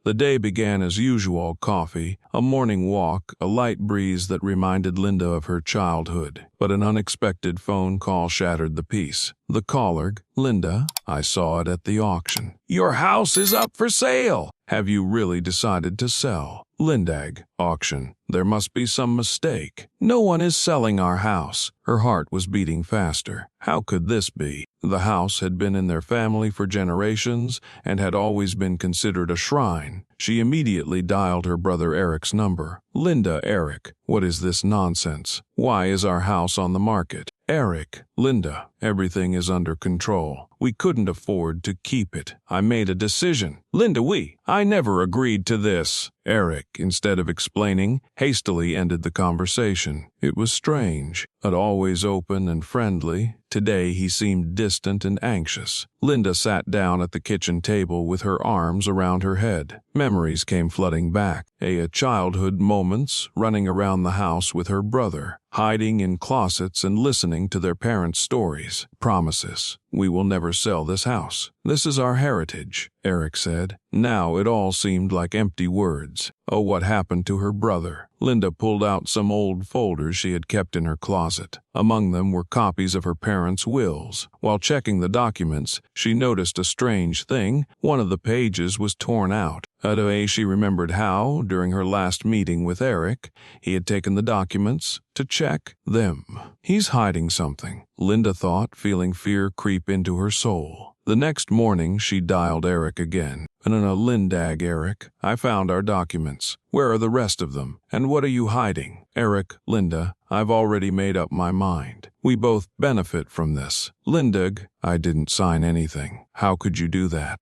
The day began as usual: coffee, a morning walk, a light breeze that reminded Linda of her childhood. But an unexpected phone call shattered the peace. The caller: "Linda, I saw it at the auction. Your house is up for sale. Have you really decided to sell?" Lindag: "Auction. There must be some mistake. No one is selling our house." Her heart was beating faster. How could this be? The house had been in their family for generations and had always been considered a shrine. She immediately dialed her brother Eric's number. "Linda, Eric, what is this nonsense? Why is our house on the market?" "Eric, Linda, everything is under control. We couldn't afford to keep it. I made a decision." "Linda, I never agreed to this." Eric, instead of explaining, hastily ended the conversation. It was strange, but always open and friendly. Today he seemed distant and anxious. Linda sat down at the kitchen table with her arms around her head. Memories came flooding back. Childhood moments, running around the house with her brother, hiding in closets and listening to their parents' stories. Promises. "We will never sell this house. This is our heritage," Eric said. Now it all seemed like empty words. Oh, what happened to her brother? Linda pulled out some old folders she had kept in her closet. Among them were copies of her parents' wills. While checking the documents, she noticed a strange thing. One of the pages was torn out. She remembered how, during her last meeting with Eric, he had taken the documents to check them. He's hiding something, Linda thought, feeling fear creep into her soul. The next morning, she dialed Eric again. "Lindag, Eric, I found our documents. Where are the rest of them? And what are you hiding?" "Eric, Linda, I've already made up my mind. We both benefit from this." "Lindag, I didn't sign anything. How could you do that?"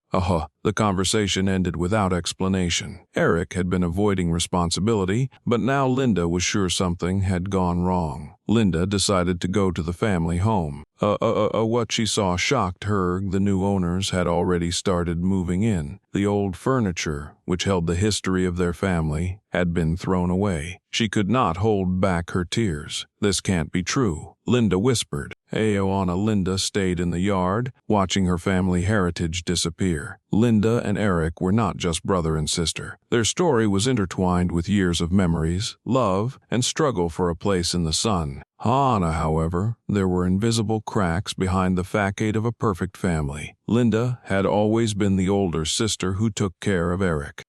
The conversation ended without explanation. Eric had been avoiding responsibility, but now Linda was sure something had gone wrong. Linda decided to go to the family home. What she saw shocked her. The new owners had already started moving in. The old furniture, which held the history of their family, had been thrown away. She could not hold back her tears. "This can't be true," Linda whispered. Linda stayed in the yard, watching her family heritage disappear. Linda and Eric were not just brother and sister. Their story was intertwined with years of memories, love, and struggle for a place in the sun. However, there were invisible cracks behind the facade of a perfect family. Linda had always been the older sister who took care of Eric.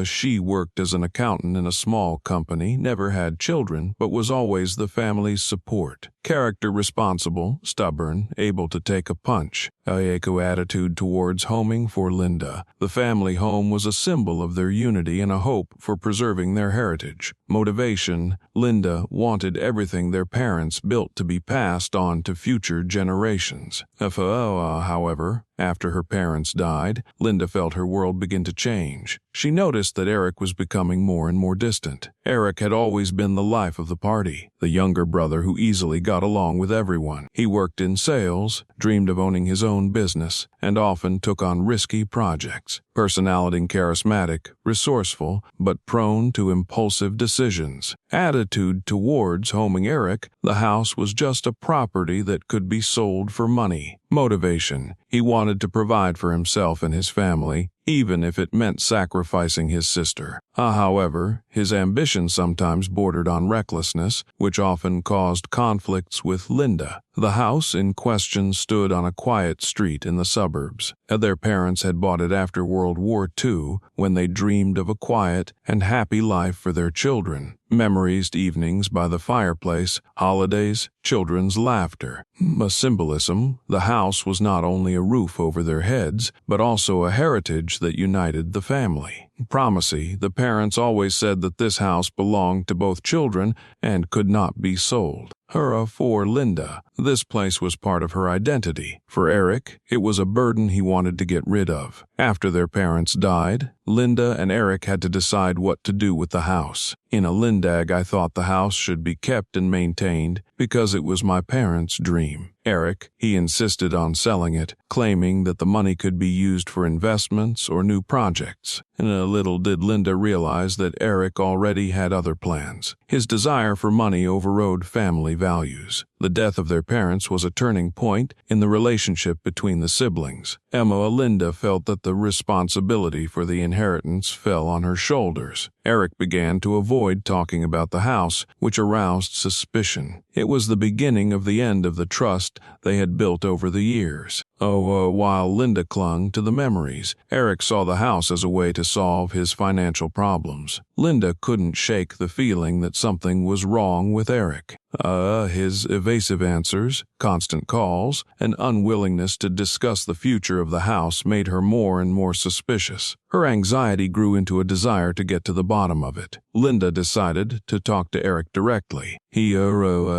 She worked as an accountant in a small company, never had children, but was always the family's support. Character: responsible, stubborn, able to take a punch. Attitude towards homing for Linda. The family home was a symbol of their unity and a hope for preserving their heritage. Motivation: Linda wanted everything their parents built to be passed on to future generations. However, after her parents died, Linda felt her world begin to change. She noticed that Eric was becoming more and more distant. Eric had always been the life of the party, the younger brother who easily got along with everyone. He worked in sales, dreamed of owning his own business, and often took on risky projects. Personality: charismatic, resourceful, but prone to impulsive decisions. Attitude towards homing Eric: the house was just a property that could be sold for money. Motivation: he wanted to provide for himself and his family, even if it meant sacrificing his sister. However, his ambition sometimes bordered on recklessness, which often caused conflicts with Linda. The house in question stood on a quiet street in the suburbs. Their parents had bought it after World War II, when they dreamed of a quiet and happy life for their children. Memories: evenings by the fireplace, holidays, children's laughter. A symbolism: the house was not only a roof over their heads, but also a heritage that united the family. Primacy: the parents always said that this house belonged to both children and could not be sold. For Linda, this place was part of her identity. For Eric, it was a burden he wanted to get rid of. After their parents died, Linda and Eric had to decide what to do with the house. In a Lindag, I thought the house should be kept and maintained because it was my parents' dream. Eric, he insisted on selling it, claiming that the money could be used for investments or new projects. And little did Linda realize that Eric already had other plans. His desire for money overrode family values. The death of their parents was a turning point in the relationship between the siblings. Linda felt that the responsibility for the inheritance fell on her shoulders. Eric began to avoid talking about the house, which aroused suspicion. It was the beginning of the end of the trust they had built over the years. While Linda clung to the memories, Eric saw the house as a way to solve his financial problems. Linda couldn't shake the feeling that something was wrong with Eric. His evasive answers, constant calls, and unwillingness to discuss the future of the house made her more and more suspicious. Her anxiety grew into a desire to get to the bottom of it. Linda decided to talk to Eric directly.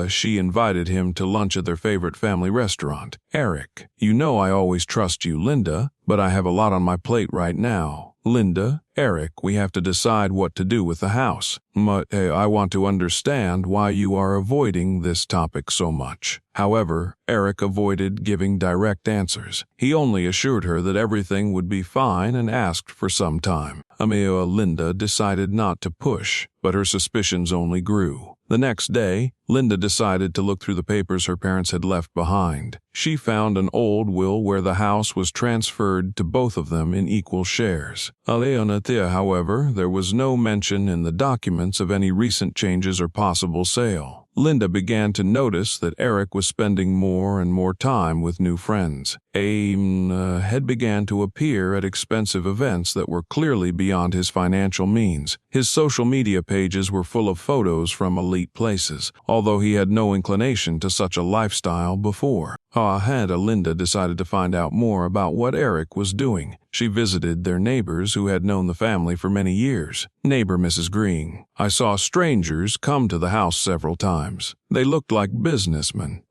She invited him to lunch at their favorite family restaurant. "Eric, you know I always trust you, Linda, but I have a lot on my plate right now." "Linda, Eric, we have to decide what to do with the house. I want to understand why you are avoiding this topic so much." However, Eric avoided giving direct answers. He only assured her that everything would be fine and asked for some time. Linda decided not to push, but her suspicions only grew. The next day, Linda decided to look through the papers her parents had left behind. She found an old will where the house was transferred to both of them in equal shares. However, there was no mention in the documents of any recent changes or possible sale. Linda began to notice that Eric was spending more and more time with new friends. Head began to appear at expensive events that were clearly beyond his financial means. His social media pages were full of photos from elite places, although he had no inclination to such a lifestyle before. Linda decided to find out more about what Eric was doing. She visited their neighbors who had known the family for many years. "Neighbor Mrs. Green, I saw strangers come to the house several times. They looked like businessmen."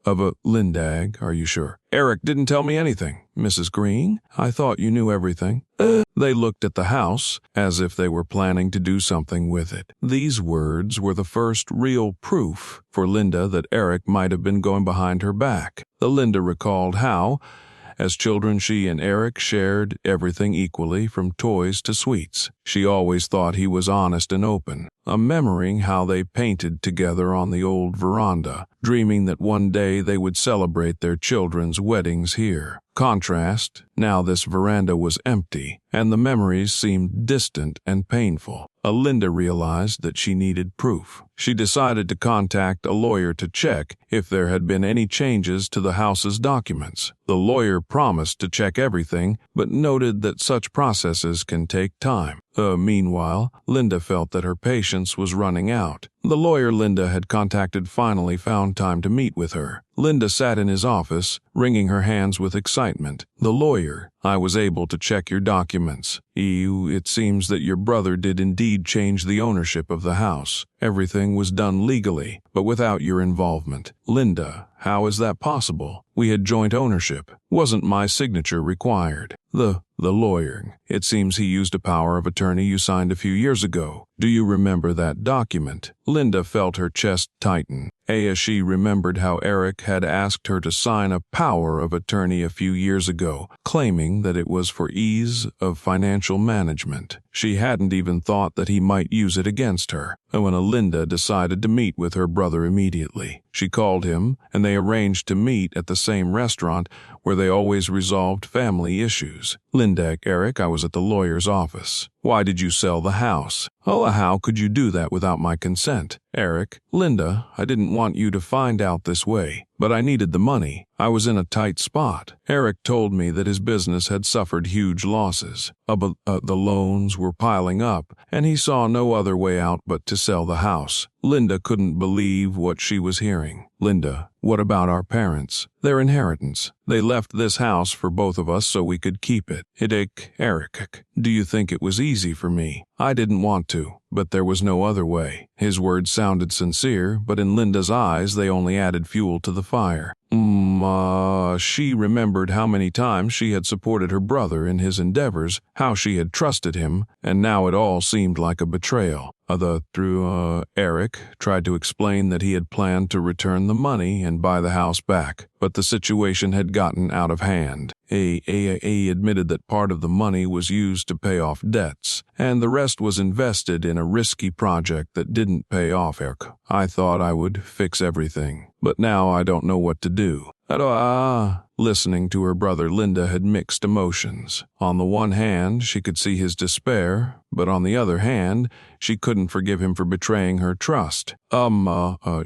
Linda, are you sure? "Eric didn't tell me anything." "Mrs. Green, I thought you knew everything." They looked at the house as if they were planning to do something with it. These words were the first real proof for Linda that Eric might have been going behind her back. Linda recalled how, as children, she and Eric shared everything equally, from toys to sweets. She always thought he was honest and open, remembering how they painted together on the old veranda, dreaming that one day they would celebrate their children's weddings here. Contrast, now this veranda was empty, and the memories seemed distant and painful. Linda realized that she needed proof. She decided to contact a lawyer to check if there had been any changes to the house's documents. The lawyer promised to check everything, but noted that such processes can take time. Meanwhile, Linda felt that her patience was running out. The lawyer Linda had contacted finally found time to meet with her. Linda sat in his office, wringing her hands with excitement. "The lawyer, I was able to check your documents. It seems that your brother did indeed change the ownership of the house. Everything was done legally, but without your involvement." "Linda, how is that possible? We had joint ownership. Wasn't my signature required?" The lawyer, "It seems he used a power of attorney you signed a few years ago. Do you remember that document?" Linda felt her chest tighten. She remembered how Eric had asked her to sign a power of attorney a few years ago, claiming that it was for ease of financial management. She hadn't even thought that he might use it against her. Linda decided to meet with her brother immediately. She called him, and they arranged to meet at the same restaurant where they always resolved family issues. "Linda, Eric, I was at the lawyer's office. Why did you sell the house?" "How could you do that without my consent?" "Eric, Linda, I didn't want you to find out this way, but I needed the money. I was in a tight spot." Eric told me that his business had suffered huge losses. The loans were piling up, and he saw no other way out but to sell the house. Linda couldn't believe what she was hearing. "Linda, what about our parents? Their inheritance? They left this house for both of us so we could keep it." Eric, do you think it was easy for me? I didn't want to, but there was no other way." His words sounded sincere, but in Linda's eyes they only added fuel to the fire. She remembered how many times she had supported her brother in his endeavors, how she had trusted him, and now it all seemed like a betrayal. Eric tried to explain that he had planned to return the money and buy the house back, but the situation had gotten out of hand. He admitted that part of the money was used to pay off debts, and the rest was invested in a risky project that didn't pay off. "Eric, I thought I would fix everything. but now I don't know what to do. Listening to her brother, Linda had mixed emotions. On the one hand, she could see his despair, but on the other hand, she couldn't forgive him for betraying her trust.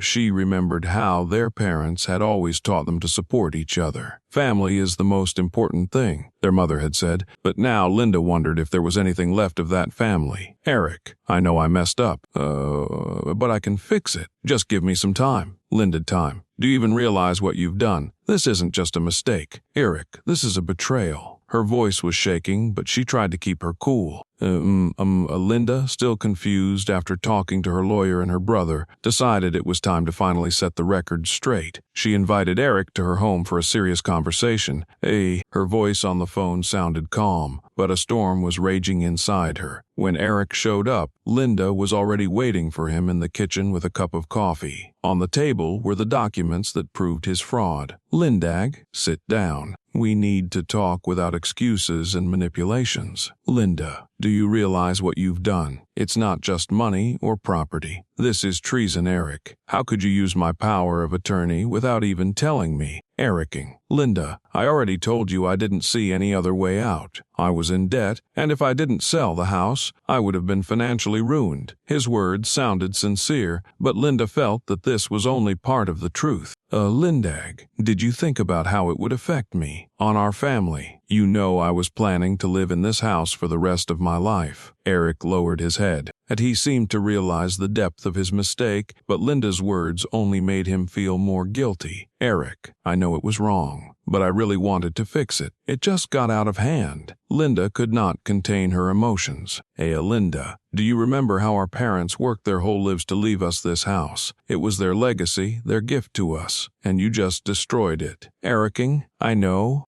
She remembered how their parents had always taught them to support each other. Family is the most important thing, their mother had said, but now Linda wondered if there was anything left of that family. Eric, I know I messed up, but I can fix it. Just give me some time. Linda, time. Do you even realize what you've done? This isn't just a mistake. Eric, this is a betrayal. Her voice was shaking, but she tried to keep her cool. Linda, still confused after talking to her lawyer and her brother, decided it was time to finally set the record straight. She invited Eric to her home for a serious conversation. Her voice on the phone sounded calm, but a storm was raging inside her. When Eric showed up, Linda was already waiting for him in the kitchen with a cup of coffee. On the table were the documents that proved his fraud. Lindag, sit down. We need to talk without excuses and manipulations. Linda, do you realize what you've done? It's not just money or property. This is treason, Eric. How could you use my power of attorney without even telling me? Ericing. Linda, I already told you I didn't see any other way out. I was in debt, and if I didn't sell the house, I would have been financially ruined. His words sounded sincere, but Linda felt that this was only part of the truth. Lindag, did you think about how it would affect me, on our family? You know I was planning to live in this house for the rest of my life. Eric lowered his head, and he seemed to realize the depth of his mistake, but Linda's words only made him feel more guilty. Eric, I know it was wrong, but I really wanted to fix it. It just got out of hand. Linda could not contain her emotions. Linda, do you remember how our parents worked their whole lives to leave us this house? It was their legacy, their gift to us, and you just destroyed it. Ericing, I know.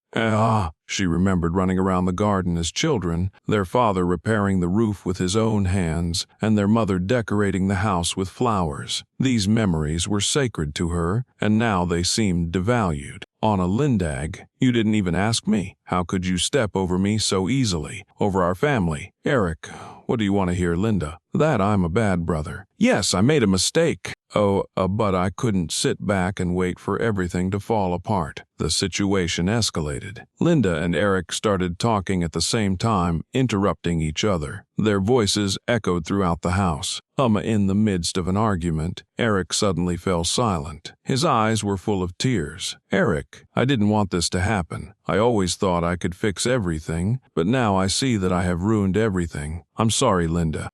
She remembered running around the garden as children, their father repairing the roof with his own hands, and their mother decorating the house with flowers. These memories were sacred to her, and now they seemed devalued. Anna Lindag, you didn't even ask me. How could you step over me so easily, over our family? Eric, what do you want to hear, Linda? That I'm a bad brother. Yes, I made a mistake. But I couldn't sit back and wait for everything to fall apart. The situation escalated. Linda and Eric started talking at the same time, interrupting each other. Their voices echoed throughout the house. In the midst of an argument, Eric suddenly fell silent. His eyes were full of tears. Eric, I didn't want this to happen. I always thought I could fix everything, but now I see that I have ruined everything. I'm sorry, Linda.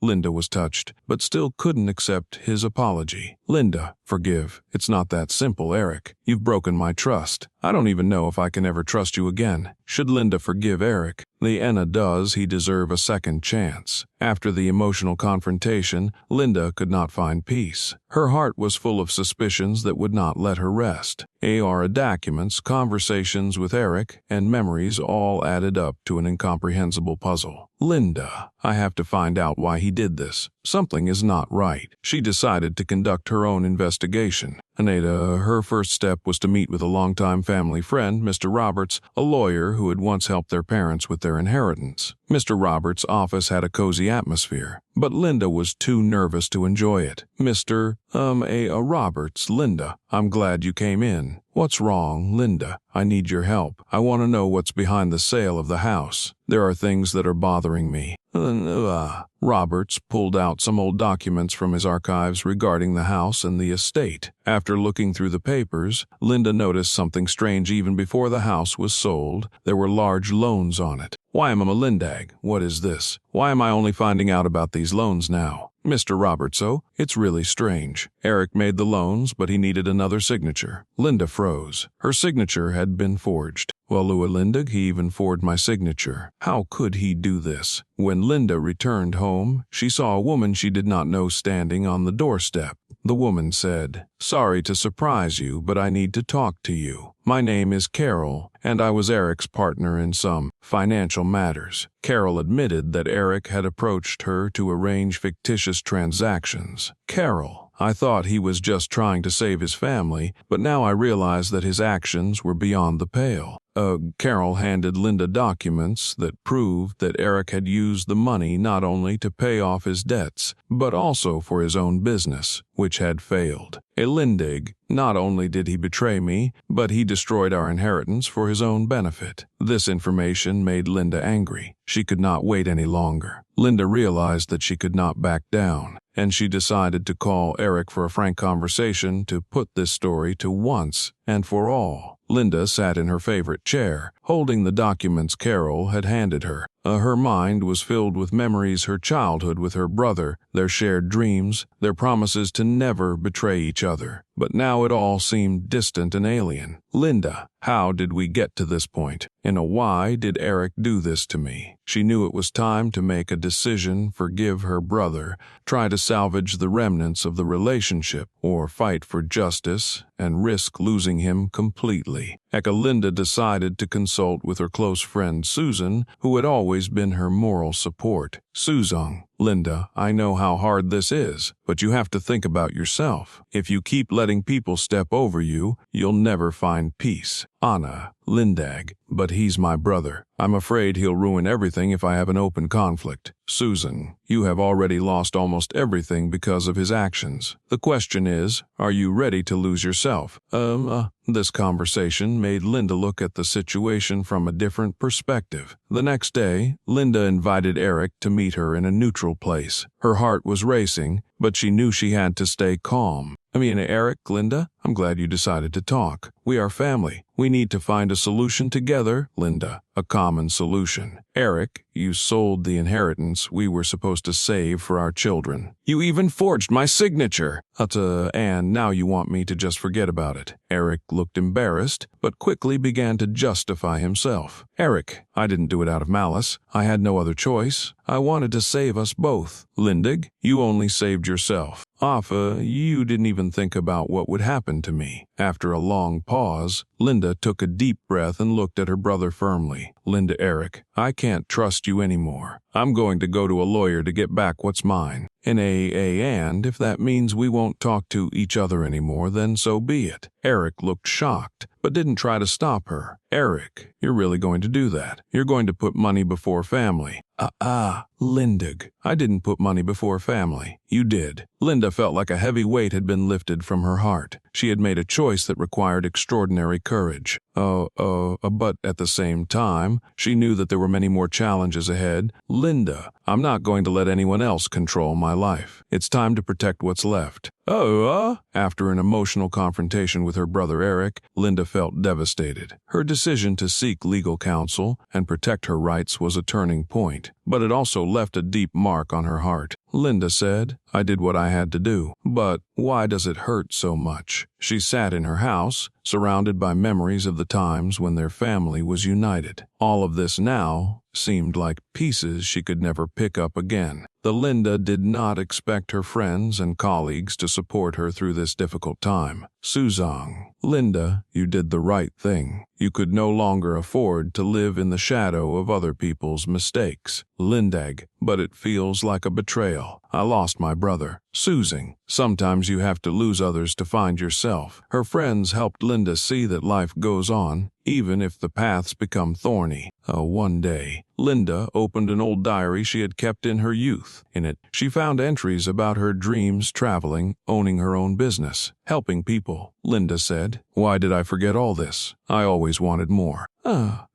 Linda was touched, but still couldn't accept his apology. Linda, forgive. It's not that simple, Eric. You've broken my trust. I don't even know if I can ever trust you again. Should Linda forgive Eric? Does he deserve a second chance? After the emotional confrontation, Linda could not find peace. Her heart was full of suspicions that would not let her rest. Documents, conversations with Eric, and memories all added up to an incomprehensible puzzle. Linda, I have to find out why he did this. Something is not right. She decided to conduct her own investigation. Her first step was to meet with a longtime family friend, Mr. Roberts, a lawyer who had once helped their parents with their inheritance. Mr. Roberts' office had a cozy atmosphere, but Linda was too nervous to enjoy it. Mr. Roberts, Linda, I'm glad you came in. What's wrong, Linda? I need your help. I want to know what's behind the sale of the house. There are things that are bothering me. Roberts pulled out some old documents from his archives regarding the house and the estate. After looking through the papers, Linda noticed something strange. Even before the house was sold, there were large loans on it. Why, Mama Lindag, what is this? Why am I only finding out about these loans now? Mr. Robertso, it's really strange. Eric made the loans, but he needed another signature. Linda froze. Her signature had been forged. Well, Linda, he even forged my signature. How could he do this? When Linda returned home, she saw a woman she did not know standing on the doorstep. The woman said, "Sorry to surprise you, but I need to talk to you. My name is Carol, and I was Eric's partner in some financial matters." Carol admitted that Eric had approached her to arrange fictitious transactions. Carol, I thought he was just trying to save his family, but now I realize that his actions were beyond the pale. Carol handed Linda documents that proved that Eric had used the money not only to pay off his debts, but also for his own business, which had failed. Lindig, not only did he betray me, but he destroyed our inheritance for his own benefit. This information made Linda angry. She could not wait any longer. Linda realized that she could not back down, and she decided to call Eric for a frank conversation to put this story to once and for all. Linda sat in her favorite chair, holding the documents Carol had handed her. Her mind was filled with memories her childhood with her brother, their shared dreams, their promises to never betray each other. But now it all seemed distant and alien. Linda, how did we get to this point? And why did Eric do this to me? She knew it was time to make a decision, forgive her brother, try to salvage the remnants of the relationship, or fight for justice and risk losing him completely. Linda decided to consult with her close friend Susan, who had always been her moral support. Susan, Linda, I know how hard this is, but you have to think about yourself. If you keep letting people step over you, you'll never find peace. Anna, Lindag, but he's my brother. I'm afraid he'll ruin everything if I have an open conflict. Susan, you have already lost almost everything because of his actions. The question is, are you ready to lose yourself? This conversation made Linda look at the situation from a different perspective. The next day, Linda invited Eric to meet her in a neutral place. Her heart was racing, but she knew she had to stay calm. Eric, Linda, I'm glad you decided to talk. We are family. We need to find a solution together, Linda. A common solution. Eric, you sold the inheritance we were supposed to save for our children. You even forged my signature. And now you want me to just forget about it. Eric looked embarrassed, but quickly began to justify himself. Eric, I didn't do it out of malice. I had no other choice. I wanted to save us both. Lindig, you only saved yourself. Affa, you didn't even think about what would happen to me. After a long pause, Linda took a deep breath and looked at her brother firmly. Linda, Eric, I can't trust you anymore. I'm going to go to a lawyer to get back what's mine. And if that means we won't talk to each other anymore, then so be it. Eric looked shocked, but didn't try to stop her. Eric, you're really going to do that? You're going to put money before family? Lindig, I didn't put money before family. You did. Linda felt like a heavy weight had been lifted from her heart. She had made a choice that required extraordinary courage. But at the same time, she knew that there were many more challenges ahead. Linda, I'm not going to let anyone else control my life. It's time to protect what's left. After an emotional confrontation with her brother Eric, Linda felt devastated. Her decision to seek legal counsel and protect her rights was a turning point, but it also left a deep mark on her heart. Linda said, I did what I had to do, but why does it hurt so much? She sat in her house, surrounded by memories of the times when their family was united. All of this now seemed like pieces she could never pick up again. Linda did not expect her friends and colleagues to support her through this difficult time. Susan, Linda, you did the right thing. You could no longer afford to live in the shadow of other people's mistakes. Lindag, but it feels like a betrayal. I lost my brother. Susan, sometimes you have to lose others to find yourself. Her friends helped Linda see that life goes on, even if the paths become thorny. One day, Linda opened an old diary she had kept in her youth. In it, she found entries about her dreams, traveling, owning her own business, helping people. Linda said, why did I forget all this? I always wanted more.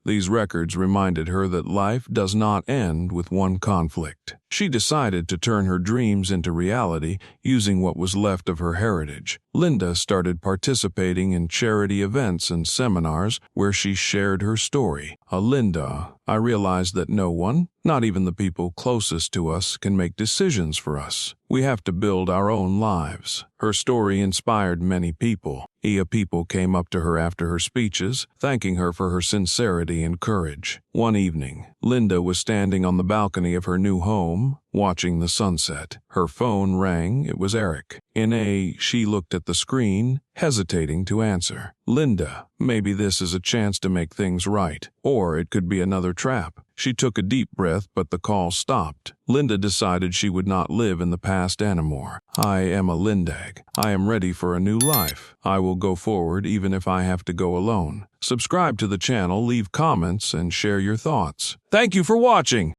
These records reminded her that life does not end with one conflict. She decided to turn her dreams into reality using what was left of her heritage. Linda started participating in charity events and seminars where she shared her story. Linda, I realized that no one, not even the people closest to us, can make decisions for us. We have to build our own lives. Her story inspired many people. People came up to her after her speeches, thanking her for her sincerity and courage. One evening, Linda was standing on the balcony of her new home, watching the sunset. Her phone rang. It was Eric. She looked at the screen, hesitating to answer. Linda, maybe this is a chance to make things right, or it could be another trap. She took a deep breath, but the call stopped. Linda decided she would not live in the past anymore. I am a Lindag. I am ready for a new life. I will go forward even if I have to go alone. Subscribe to the channel, leave comments, and share your thoughts. Thank you for watching.